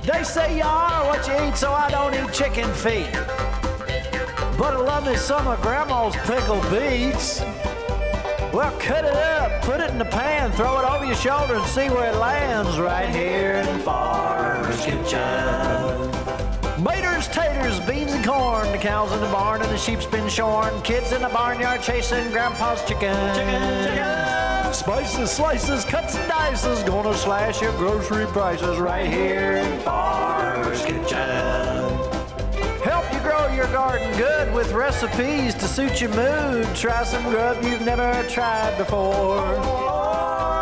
They say you are what you eat, so I don't eat chicken feet. But I love me some of Grandma's pickled beets. Well, cut it up, put it in the pan, throw it over your shoulder and see where it lands right here in Farmer's Kitchen. Maters, taters, beans and corn, the cows in the barn and the sheep's been shorn, kids in the barnyard chasing Grandpa's chicken. Chicken. Spices, slices, cuts and dices, gonna slash your grocery prices right here in Farmer's Kitchen. Help you grow your garden good with recipes to suit your mood. Try some grub you've never tried before.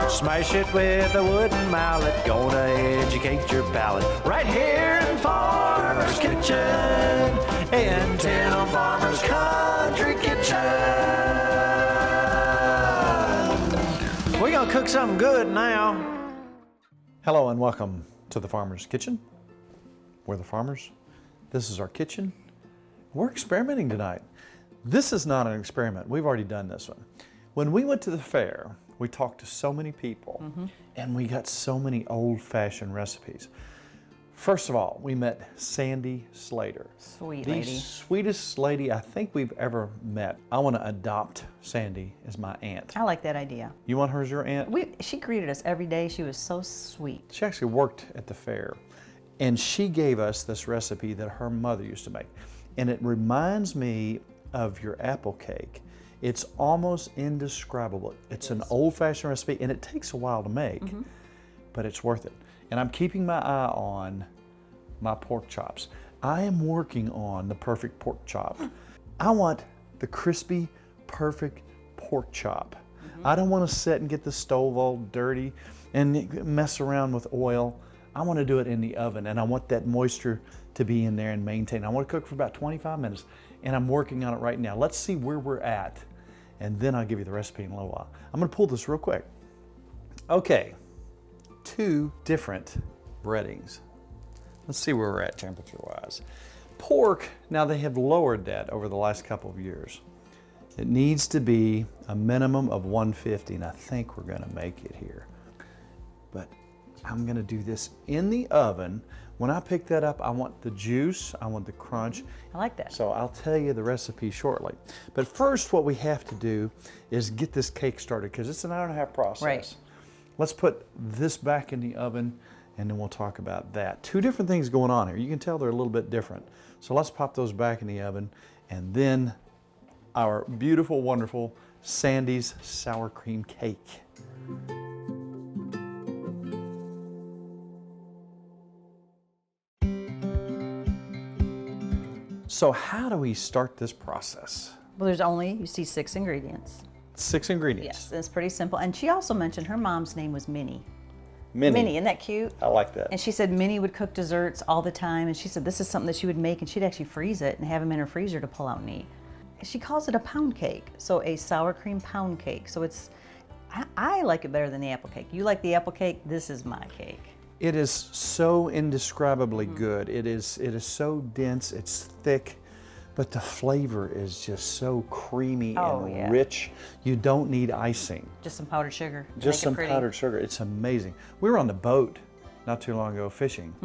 Smash it with a wooden mallet, gonna educate your palate. Right here in Farmer's Kitchen, in Tim Farmer's Country Kitchen. We're gonna cook something good now. Hello and welcome to the Farmer's Kitchen. We're the farmers. This is our kitchen. We're experimenting tonight. This is not an experiment. We've already done this one. When we went to the fair, we talked to so many people and we got so many old-fashioned recipes. First of all, we met Sandy Slater. Sweet the lady. Sweetest lady I think we've ever met. I want to adopt Sandy as my aunt. I like that idea. You want her as your aunt? She greeted us every day. She was so sweet. She actually worked at the fair. And she gave us this recipe that her mother used to make. And it reminds me of your apple cake. It's almost indescribable. It's an old-fashioned recipe, and it takes a while to make, but it's worth it. And I'm keeping my eye on my pork chops. I am working on the perfect pork chop. I want the crispy, perfect pork chop. I don't want to sit and get the stove all dirty and mess around with oil. I want to do it in the oven, and I want that moisture to be in there and maintain. I want to cook for about 25 minutes, and I'm working on it right now. Let's see where we're at, and then I'll give you the recipe in a little while. I'm going to pull this real quick. Okay, 2 different breadings. Let's see where we're at temperature-wise. Pork, now they have lowered that over the last couple of years. It needs to be a minimum of 150, and I think we're going to make it here. But I'm gonna do this in the oven. When I pick that up, I want the juice, I want the crunch. I like that. So I'll tell you the recipe shortly. But first, what we have to do is get this cake started, because it's an hour-and-a-half process. Right. Let's put this back in the oven, and then we'll talk about that. 2 different things going on here. You can tell they're a little bit different. So let's pop those back in the oven, and then our beautiful, wonderful Sandy's sour cream cake. So how do we start this process? Well, there's only, you see, 6 ingredients. 6 ingredients. Yes, it's pretty simple. And she also mentioned her mom's name was Minnie. Minnie, isn't that cute? I like that. And she said Minnie would cook desserts all the time, and she said this is something that she would make, and she'd actually freeze it and have them in her freezer to pull out and eat. She calls it a pound cake, so a sour cream pound cake. So it's, I like it better than the apple cake. You like the apple cake? This is my cake. It is so indescribably good. It is so dense, it's thick, but the flavor is just so creamy and rich. You don't need icing. Just some powdered sugar. Just some powdered sugar. It's amazing. We were on the boat not too long ago fishing,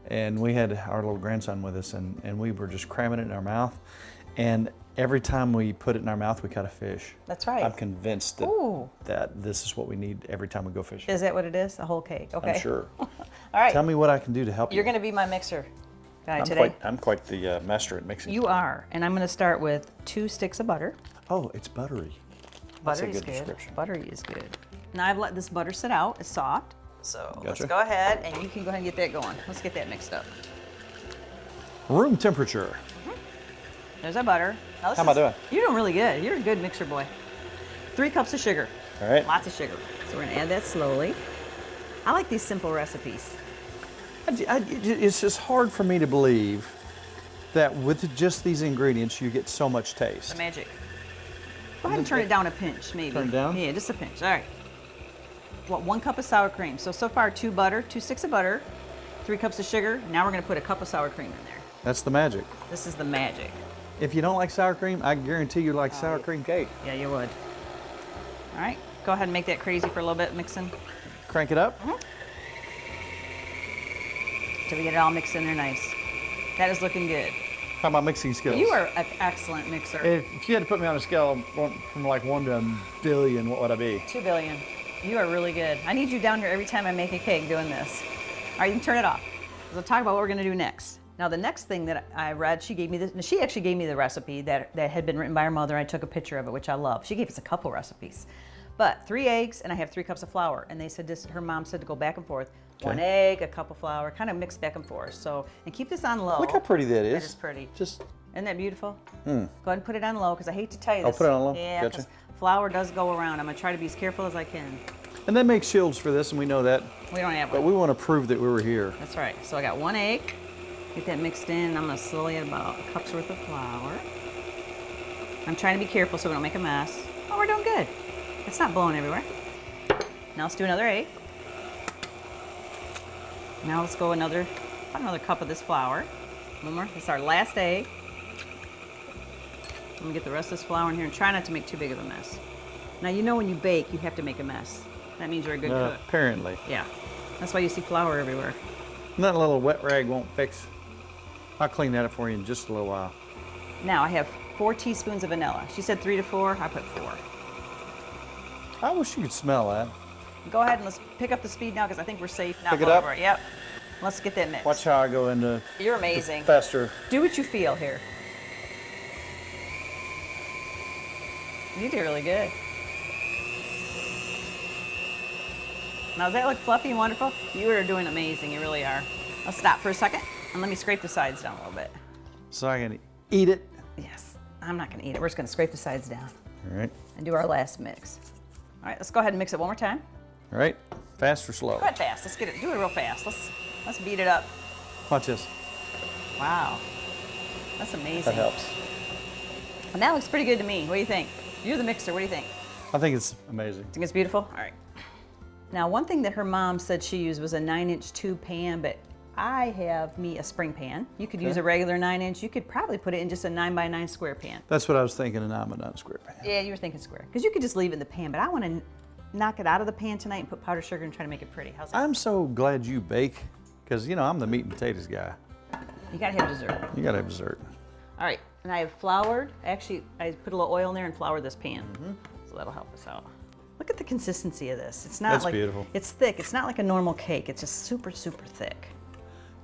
and we had our little grandson with us, and we were just cramming it in our mouth. And every time we put it in our mouth, we caught a fish. That's right. I'm convinced that this is what we need every time we go fishing. Is that what it is? A whole cake? Okay. I'm sure. All right. Tell me what I can do to help you. You're going to be my mixer guy today. I'm quite the master at mixing. You are. And I'm going to start with 2 sticks of butter. Oh, it's buttery. Butter That's a is good description. Buttery is good. Now I've let this butter sit out. It's soft. So Gotcha. let's go ahead, and you can go ahead and get that going. Let's get that mixed up. Room temperature. There's our butter. Now, How am I doing? You're doing really good. You're a good mixer boy. 3 cups of sugar. All right. Lots of sugar. So we're going to add that slowly. I like these simple recipes. It's just hard for me to believe that with just these ingredients you get so much taste. The magic. Go ahead and turn it down a pinch, maybe. Turn it down? Yeah, just a pinch. All right. What, 1 cup of sour cream. So far 2 sticks of butter, 3 cups of sugar. Now we're going to put a cup of sour cream in there. That's the magic. This is the magic. If you don't like sour cream, I guarantee you like sour cream cake. Yeah, you would. All right, go ahead and make that crazy for a little bit, mixing. Crank it up. till we get it all mixed in there nice. That is looking good. How about mixing skills? You are an excellent mixer. If you had to put me on a scale from like 1 to a billion, what would I be? 2 billion. You are really good. I need you down here every time I make a cake doing this. All right, you can turn it off. We'll talk about what we're gonna do next. Now the next thing that I read, she actually gave me the recipe that had been written by her mother. I took a picture of it, which I love. She gave us a couple recipes. But 3 eggs, and I have 3 cups of flour. And they said her mom said to go back and forth. Okay. 1 egg, a cup of flour, kind of mix back and forth. So, and keep this on low. Look how pretty that is. That is pretty. Just. Isn't that beautiful? Go ahead and put it on low, because I hate to tell you I'll this. put it on low? Yeah, Gotcha. because flour does go around. I'm gonna try to be as careful as I can. And they make shields for this, and we know that. We don't have But one. we want to prove that we were here. That's right. So I got 1 egg. Get that mixed in. I'm gonna slowly add about a cup's worth of flour. I'm trying to be careful so we don't make a mess. Oh, we're doing good. It's not blowing everywhere. Now let's do another egg. Now let's go about another cup of this flour. One more. This is our last egg. I'm gonna get the rest of this flour in here and try not to make too big of a mess. Now you know when you bake, you have to make a mess. That means you're a good cook. Apparently. Yeah. That's why you see flour everywhere. That little wet rag won't fix. I'll clean that up for you in just a little while. Now I have 4 teaspoons of vanilla. She said 3 to 4, I put 4. I wish you could smell that. Go ahead and let's pick up the speed now because I think we're safe now. Pick it up? Yep. Let's get that mixed. Watch how I go into You're amazing. faster. Do what you feel here. You do really good. Now does that look fluffy and wonderful? You are doing amazing, you really are. Let's stop for a second and let me scrape the sides down a little bit. So I can eat it. Yes, I'm not gonna eat it. We're just gonna scrape the sides down All right. and do our last mix. All right, let's go ahead and mix it one more time. All right. Fast or slow? Go ahead fast, let's get it, do it real fast. Let's beat it up. Watch this. Wow, that's amazing. That helps. And that looks pretty good to me. What do you think? You're the mixer, what do you think? I think it's amazing. Think it's beautiful? All right. Now, one thing that her mom said she used was a 9-inch tube pan, but I have me a spring pan. You could use a regular 9-inch. You could probably put it in just a 9x9 square pan. That's what I was thinking, and I'm a non-square pan. Yeah, you were thinking square. Because you could just leave it in the pan, but I want to knock it out of the pan tonight and put powdered sugar and try to make it pretty. How's that? I'm so glad you bake, because, you know, I'm the meat and potatoes guy. You gotta have dessert. You got to have dessert. All right, and I have floured. Actually, I put a little oil in there and floured this pan. So that'll help us out. Look at the consistency of this. It's not That's like beautiful. It's thick. It's not like a normal cake. It's just super, super thick.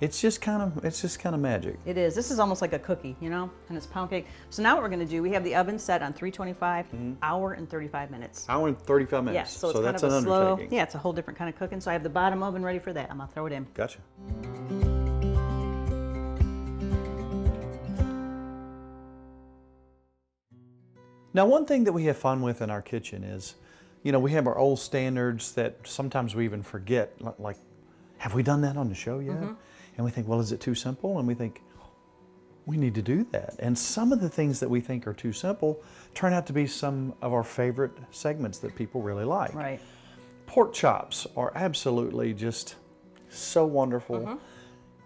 It's just kind of magic. It is. This is almost like a cookie, you know, and it's pound cake. So now what we're going to do, we have the oven set on 325, hour and 35 minutes. Hour and 35 minutes. Yes, so it's that's kind of an a slow, undertaking. yeah, it's a whole different kind of cooking. So I have the bottom oven ready for that. I'm going to throw it in. Gotcha. Now, one thing that we have fun with in our kitchen is, you know, we have our old standards that sometimes we even forget, like, have we done that on the show yet? And we think, well, is it too simple? And we think, we need to do that. And some of the things that we think are too simple turn out to be some of our favorite segments that people really like. Right. Pork chops are absolutely just so wonderful.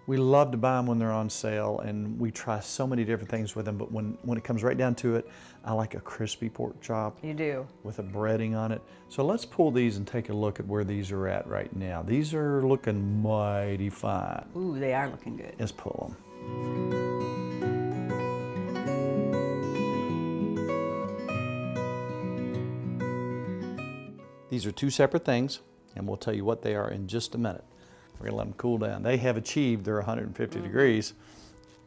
We love to buy them when they're on sale, and we try so many different things with them, but when it comes right down to it, I like a crispy pork chop You do. with a breading on it. So let's pull these and take a look at where these are at right now. These are looking mighty fine. Ooh, they are looking good. Let's pull them. These are two separate things, and we'll tell you what they are in just a minute. We're gonna let them cool down. They have achieved their 150 degrees,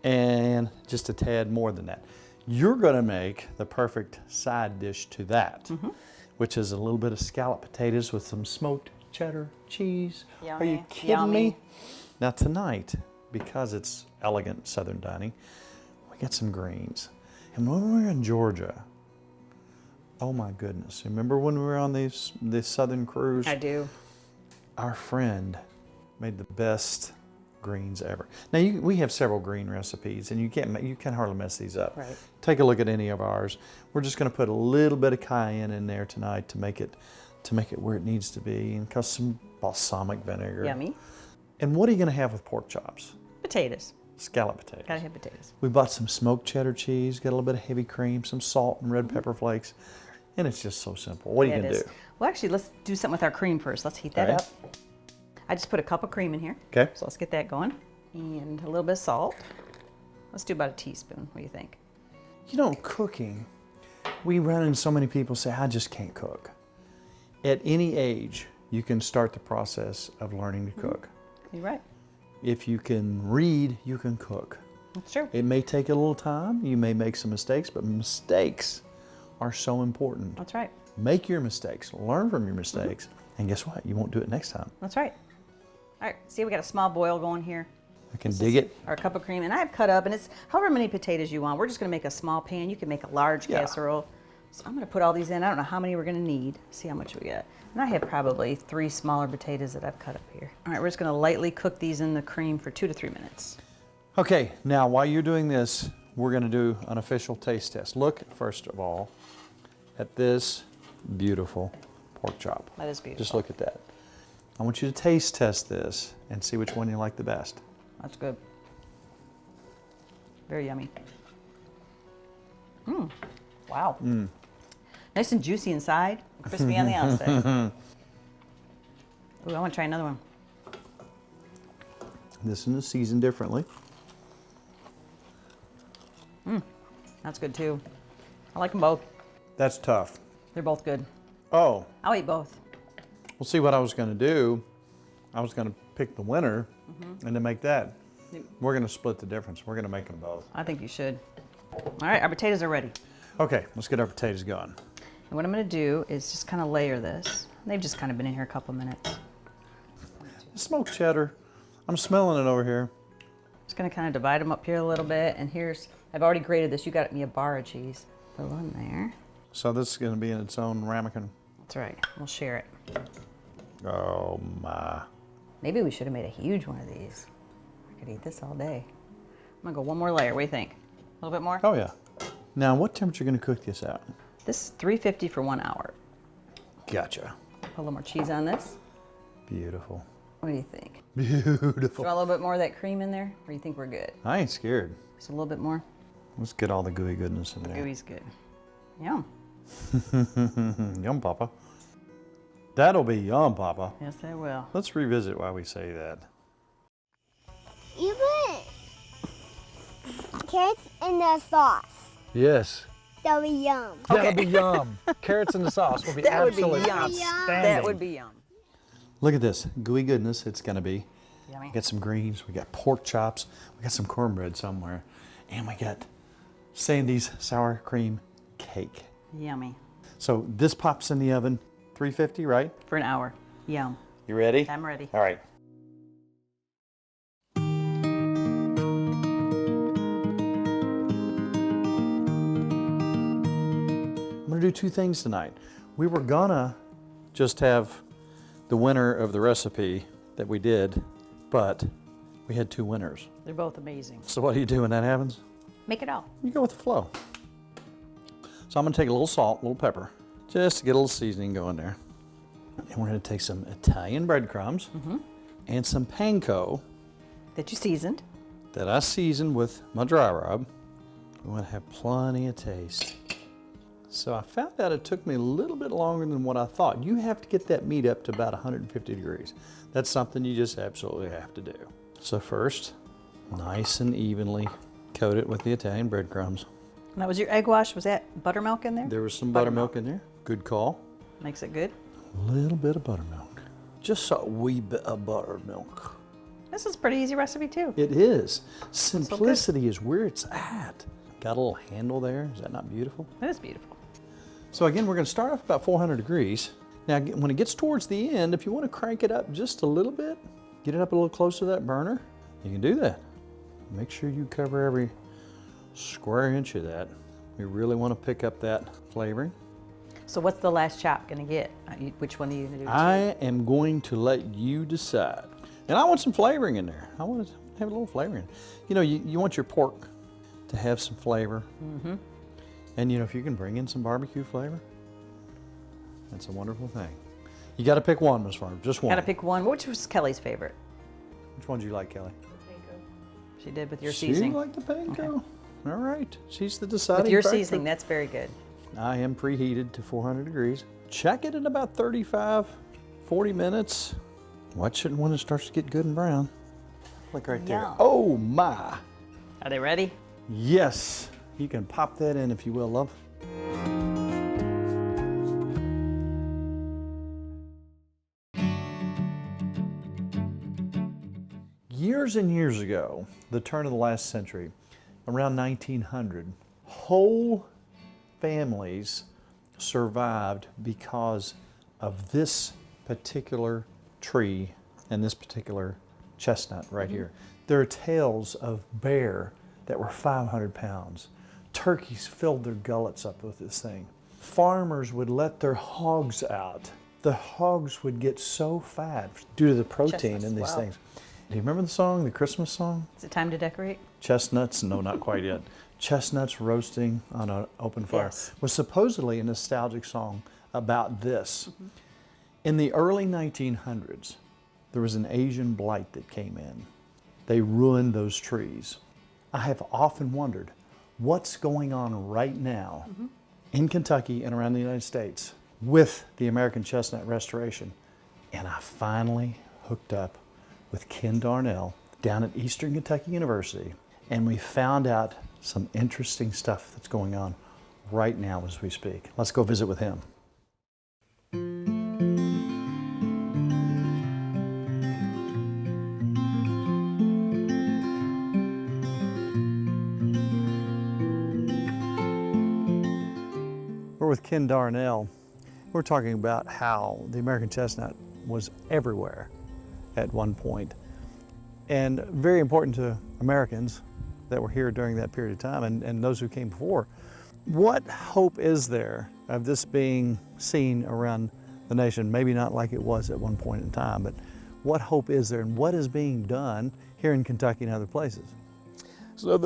and just a tad more than that. You're gonna make the perfect side dish to that, which is a little bit of scalloped potatoes with some smoked cheddar cheese. Are you Yummy, kidding yummy. me? Now tonight, because it's elegant Southern dining, we got some greens. And when we were in Georgia, oh my goodness, remember when we were on this Southern cruise? I do. Our friend made the best greens ever. Now we have several green recipes, and you can hardly mess these up. Right. Take a look at any of ours. We're just going to put a little bit of cayenne in there tonight to make it where it needs to be, and cause some balsamic vinegar. Yummy. And what are you going to have with pork chops? Potatoes. Scalloped potatoes. Gotta have potatoes. We bought some smoked cheddar cheese, got a little bit of heavy cream, some salt and red pepper flakes, and it's just so simple. What are you It going to is. do? Well, actually, let's do something with our cream first. Let's heat that All right. up. I just put a cup of cream in here. Okay. So let's get that going. And a little bit of salt. Let's do about a teaspoon. What do you think? You know, cooking, we run into so many people say, I just can't cook. At any age, you can start the process of learning to cook. You're right. If you can read, you can cook. That's true. It may take a little time. You may make some mistakes, but mistakes are so important. That's right. Make your mistakes, learn from your mistakes, and guess what? You won't do it next time. That's right. All right, see, we got a small boil going here. I can dig it. Our cup of cream, and I've cut up, and it's however many potatoes you want. We're just gonna make a small pan. You can make a large casserole. So I'm gonna put all these in. I don't know how many we're gonna need. See how much we got. And I have probably 3 smaller potatoes that I've cut up here. All right, we're just gonna lightly cook these in the cream for 2 to 3 minutes. Okay, now while you're doing this, we're gonna do an official taste test. Look, first of all, at this beautiful pork chop. That is beautiful. Just look at that. I want you to taste test this and see which one you like the best. That's good. Very yummy. Wow. Nice and juicy inside, crispy on the outside. Ooh, I want to try another one. This one is seasoned differently. That's good too. I like them both. That's tough. They're both good. Oh, I'll eat both. well, see what I was gonna do, I was gonna pick the winner and then make that. We're gonna split the difference. We're gonna make them both. I think you should. All right, our potatoes are ready. Okay, let's get our potatoes going. And what I'm going to do is just kind of layer this. They've just kind of been in here a couple minutes. Smoked cheddar. I'm smelling it over here. Just going to kind of divide them up here a little bit. And here's, I've already grated this. You got me a bar of cheese. Put a little in there. So this is gonna be in its own ramekin. That's right. We'll share it. Oh my. Maybe we should have made a huge one of these. I could eat this all day. I'm going to go one more layer. What do you think? A little bit more? Oh yeah. Now what temperature are you gonna cook this at? This is 350 for 1 hour. Gotcha. Put a little more cheese on this. Beautiful. What do you think? Beautiful. Do you want a little bit more of that cream in there? Or do you think we're good? I ain't scared. Just a little bit more? Let's get all the gooey goodness in there. Gooey's good. Yum. Yum, Papa. That'll be yum, Papa. Yes, I will. Let's revisit why we say that. You put carrots in the sauce. Yes. That'll be yum. That'll be yum. Carrots in the sauce will be That would be absolutely yum. outstanding. That would be yum. Look at this gooey goodness. It's gonna be. Yummy. We got some greens. We got pork chops. We got some cornbread somewhere, and we got Sandy's sour cream cake. Yummy. So this pops in the oven, 350, right? For an hour. Yum. You ready? I'm ready. All right. I'm gonna do 2 things tonight. We were gonna just have the winner of the recipe that we did, but we had 2 winners. They're both amazing. So what do you do when that happens? Make it all. You go with the flow. So I'm gonna take a little salt, a little pepper, just to get a little seasoning going there. And we're gonna take some Italian breadcrumbs and some panko That you seasoned. that I seasoned with my dry rub. We want to have plenty of taste. So I found out it took me a little bit longer than what I thought. You have to get that meat up to about 150 degrees. That's something you just absolutely have to do. So first, nice and evenly coat it with the Italian breadcrumbs. And that was your egg wash. Was that buttermilk in there? There was some buttermilk in there. Good call. Makes it good. A little bit of buttermilk. Just a wee bit of buttermilk. This is a pretty easy recipe too. It is. Simplicity is where it's at. Got a little handle there. Is that not beautiful? It is beautiful. So again, we're going to start off about 400 degrees. Now, when it gets towards the end, if you want to crank it up just a little bit, get it up a little closer to that burner, you can do that. Make sure you cover every square inch of that. We really want to pick up that flavoring. So what's the last chop gonna get? Which one are you gonna do? I am going to let you decide. And I want some flavoring in there. I want to have a little flavoring. You know, you want your pork to have some flavor. And you know, if you can bring in some barbecue flavor, that's a wonderful thing. You got to pick one, Miss Farm, just one. Gotta pick one. Which was Kelly's favorite? Which one do you like, Kelly? She did with your She seasoning. liked the panko. All right, she's the deciding With your factor. seasoning, that's very good. I am preheated to 400 degrees. Check it in about 35, 40 minutes. Watch it when it starts to get good and brown. Look right there. Yum. Oh my. Are they ready? Yes. You can pop that in if you will, love. Years and years ago, the turn of the last century, around 1900, whole families survived because of this particular tree and this particular chestnut right here. There are tales of bear that were 500 pounds. Turkeys filled their gullets up with this thing. Farmers would let their hogs out. The hogs would get so fat due to the protein Chestnuts, in these wow. things. Do you remember the song, the Christmas song? Is it time to decorate? Chestnuts? No, not quite yet. Chestnuts roasting on an open fire Yes. was supposedly a nostalgic song about this. In the early 1900s, there was an Asian blight that came in. They ruined those trees. I have often wondered what's going on right now in Kentucky and around the United States with the American chestnut restoration. And I finally hooked up with Ken Darnell down at Eastern Kentucky University, and we found out some interesting stuff that's going on right now as we speak. Let's go visit with him. We're with Ken Darnell. We're talking about how the American chestnut was everywhere at one point, and very important to Americans that were here during that period of time and those who came before. What hope is there of this being seen around the nation? Maybe not like it was at one point in time, but what hope is there, and what is being done here in Kentucky and other places? So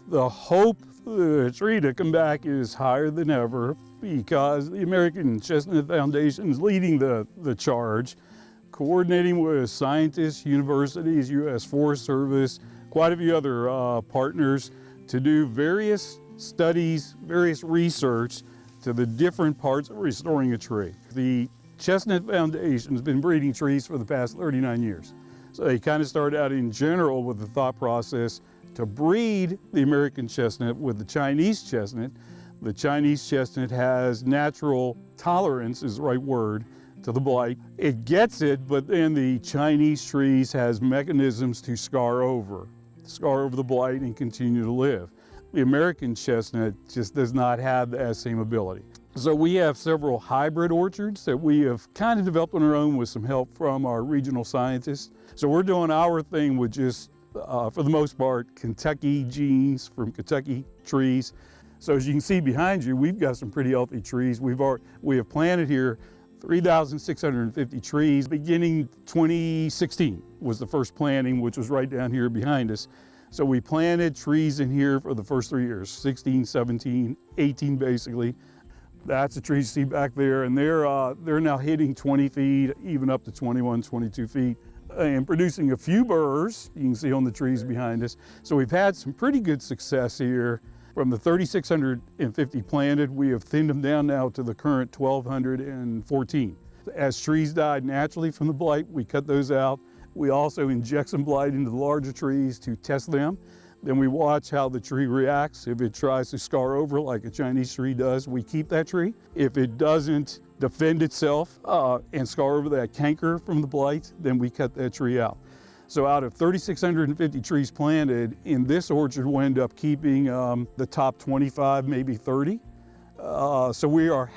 the hope for the tree to come back is higher than ever because the American Chestnut Foundation is leading the charge, coordinating with scientists, universities, U.S. Forest Service, quite a few other partners to do various studies, various research to the different parts of restoring a tree. The Chestnut Foundation has been breeding trees for the past 39 years. So they kind of started out in general with the thought process to breed the American chestnut with the Chinese chestnut. The Chinese chestnut has natural tolerance, is the right word, to the blight. It gets it, but then the Chinese trees has mechanisms to scar over the blight and continue to live. The American chestnut just does not have that same ability. So we have several hybrid orchards that we have kind of developed on our own with some help from our regional scientists. So we're doing our thing with just, for the most part, Kentucky genes from Kentucky trees. So as you can see behind you, we've got some pretty healthy trees. We have planted here 3,650 trees. Beginning 2016 was the first planting, which was right down here behind us. So we planted trees in here for the first 3 years, 16, 17, 18 basically. That's the trees you see back there, and they're now hitting 20 feet, even up to 21, 22 feet, and producing a few burrs you can see on the trees behind us. So we've had some pretty good success here. From the 3,650 planted, we have thinned them down now to the current 1,214. As trees died naturally from the blight, we cut those out. We also inject some blight into the larger trees to test them. Then we watch how the tree reacts. If it tries to scar over like a Chinese tree does, we keep that tree. If it doesn't defend itself and scar over that canker from the blight, then we cut that tree out. So out of 3,650 trees planted, in this orchard we'll end up keeping the top 25, maybe 30. So we are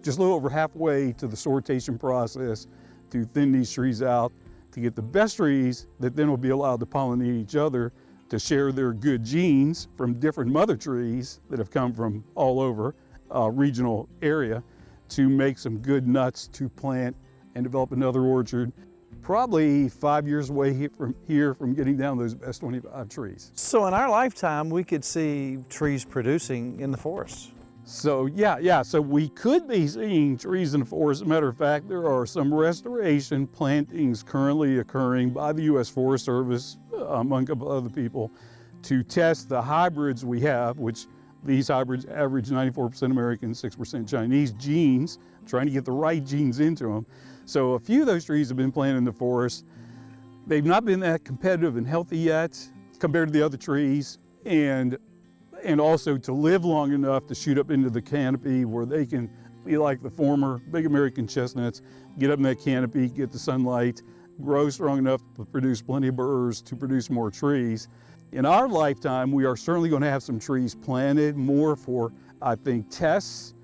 just a little over halfway to the sortation process to thin these trees out to get the best trees that then will be allowed to pollinate each other to share their good genes from different mother trees that have come from all over regional area to make some good nuts to plant and develop another orchard. Probably 5 years away from getting down those best 25 trees. So in our lifetime, we could see trees producing in the forest. So yeah, so we could be seeing trees in the forest. As a matter of fact, there are some restoration plantings currently occurring by the U.S. Forest Service, among a couple other people, to test the hybrids we have, which these hybrids average 94% American, 6% Chinese genes, trying to get the right genes into them. So a few of those trees have been planted in the forest. They've not been that competitive and healthy yet compared to the other trees, and also to live long enough to shoot up into the canopy where they can be like the former big American chestnuts, get up in that canopy, get the sunlight, grow strong enough to produce plenty of burrs to produce more trees. In our lifetime, we are certainly going to have some trees planted, more for, I think, tests,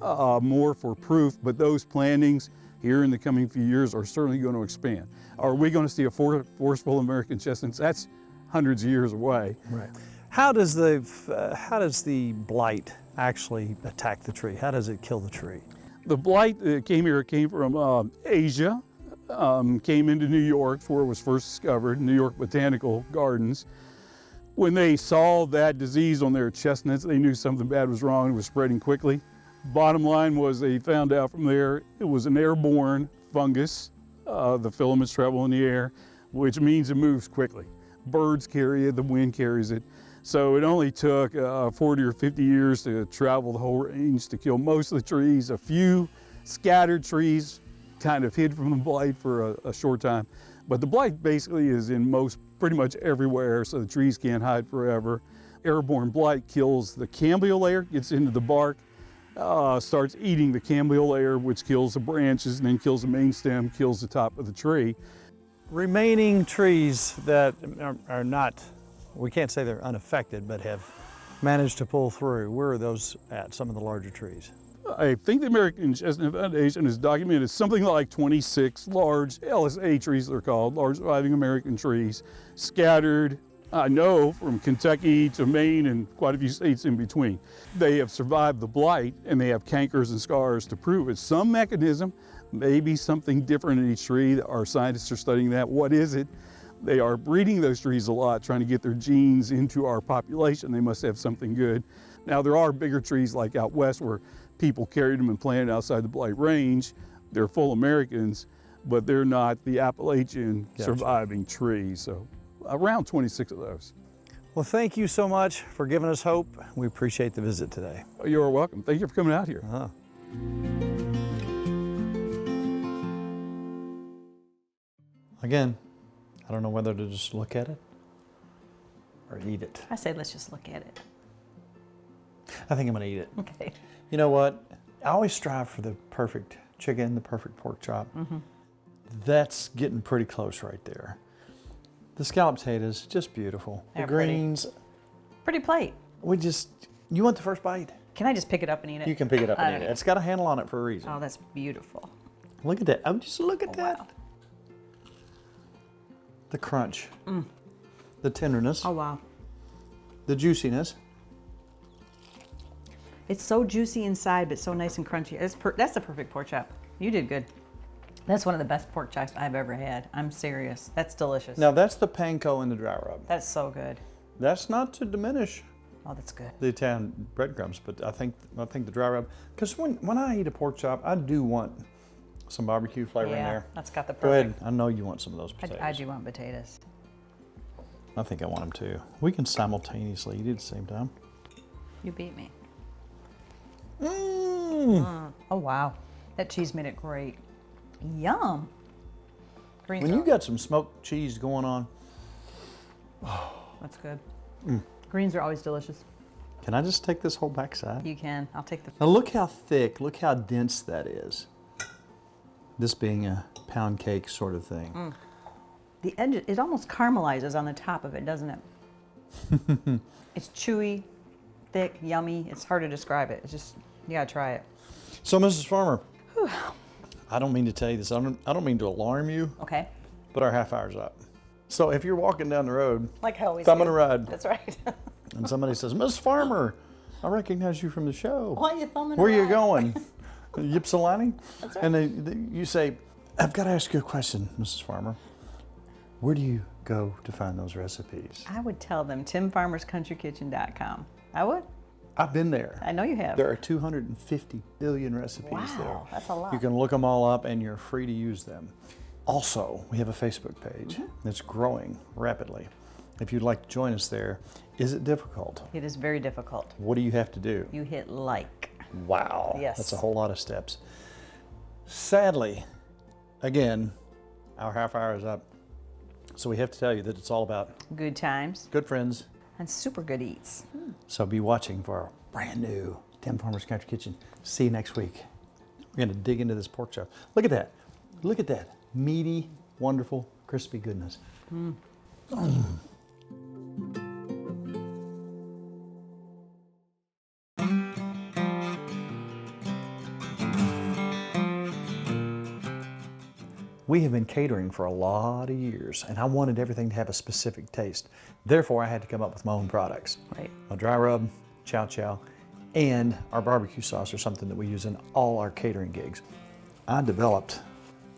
more for proof, but those plantings here in the coming few years are certainly going to expand. Are we going to see a forestful American chestnuts? That's hundreds of years away. Right. How does the blight actually attack the tree? How does it kill the tree? The blight that came here came from Asia, came into New York where it was first discovered, New York Botanical Gardens. When they saw that disease on their chestnuts, they knew something bad was wrong and it was spreading quickly. Bottom line was they found out from there it was an airborne fungus. The filaments travel in the air, which means it moves quickly. Birds carry it, the wind carries it. So it only took 40 or 50 years to travel the whole range to kill most of the trees. A few scattered trees kind of hid from the blight for a short time. But the blight basically is in pretty much everywhere, so the trees can't hide forever. Airborne blight kills the cambial layer, gets into the bark, starts eating the cambial layer, which kills the branches and then kills the main stem, kills the top of the tree. Remaining trees that are not, we can't say they're unaffected, but have managed to pull through, where are those at, some of the larger trees? I think the American Chestnut Foundation has documented something like 26 large LSA trees, they're called, large surviving American trees, scattered, I know, from Kentucky to Maine and quite a few states in between. They have survived the blight and they have cankers and scars to prove it. Some mechanism, maybe something different in each tree. Our scientists are studying that. What is it? They are breeding those trees a lot, trying to get their genes into our population. They must have something good. Now, there are bigger trees like out west where people carried them and planted outside the blight range. They're full Americans, but they're not the Appalachian surviving trees. So around 26 of those. Well, thank you so much for giving us hope. We appreciate the visit today. You're welcome. Thank you for coming out here. Again, I don't know whether to just look at it or eat it. I say let's just look at it. I think I'm gonna eat it. Okay. You know what? I always strive for the perfect chicken, the perfect pork chop. That's getting pretty close right there. The scalloped potatoes, just beautiful. They're the greens, Pretty plate. you want the first bite? Can I just pick it up and eat it? You can pick it up and eat it. Okay. It's got a handle on it for a reason. Oh, that's beautiful. Look at that. Oh, just look at that. Wow. The crunch, the tenderness, Oh, wow. the juiciness. It's so juicy inside, but so nice and crunchy. That's the perfect pork chop. You did good. That's one of the best pork chops I've ever had. I'm serious. That's delicious. Now that's the panko and the dry rub. That's so good. That's not to diminish Oh, that's good. the Italian breadcrumbs, but I think the dry rub, because when I eat a pork chop, I do want some barbecue flavor in Yeah, there. that's got the perfect. Go ahead. I know you want some of those potatoes. I do want potatoes. I think I want them too. We can simultaneously eat at the same time. You beat me. Mmm. Oh, wow. That cheese made it great. Yum. Greens When are- you got some smoked cheese going on, That's good. Greens are always delicious. can I just take this whole backside? You can. I'll take the. Now look how thick, look how dense that is. This being a pound cake sort of thing. The edge, it almost caramelizes on the top of it, doesn't it? It's chewy, thick, yummy. It's hard to describe it. It's just, you gotta try it. So Mrs. Farmer, I don't mean to tell you this, I don't mean to alarm you, Okay. but our half hour's up. So if you're walking down the road, Like I always thumbing do. a ride, That's right. and somebody says, Mrs. Farmer, I recognize you from the show. Why are you thumbing Where are you around? going? Ypsilanti? That's right. And you say, I've got to ask you a question, Mrs. Farmer. Where do you go to find those recipes? I would tell them timfarmerscountrykitchen.com. I would. I've been there. I know you have. There are 250 billion recipes there. Wow, that's a lot. You can look them all up and you're free to use them. Also, we have a Facebook page that's growing rapidly. If you'd like to join us there, is it difficult? It is very difficult. What do you have to do? You hit like. Wow. Yes. That's a whole lot of steps. Sadly, again, our half hour is up. So we have to tell you that it's all about Good times good friends. and super good eats. So be watching for our brand new Tim Farmer's Country Kitchen. See you next week. We're going to dig into this pork chop. Look at that. Look at that. Meaty, wonderful, crispy goodness. We have been catering for a lot of years, and I wanted everything to have a specific taste. Therefore, I had to come up with my own products. Right. A dry rub, chow chow, and our barbecue sauce are something that we use in all our catering gigs. I developed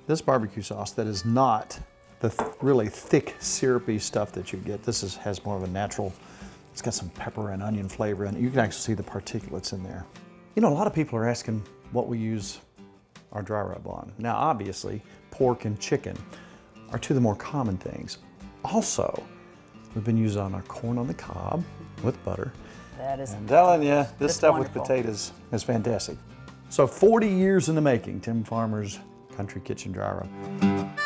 this barbecue sauce that is not the really thick, syrupy stuff that you get. This has more of a natural, it's got some pepper and onion flavor in it. You can actually see the particulates in there. You know, a lot of people are asking what we use our dry rub on. Now, obviously, pork and chicken are two of the more common things. Also, we've been using on our corn on the cob with butter. That is I'm telling you, this That's stuff wonderful. with potatoes is fantastic. So 40 years in the making, Tim Farmer's Country Kitchen Dry Rub.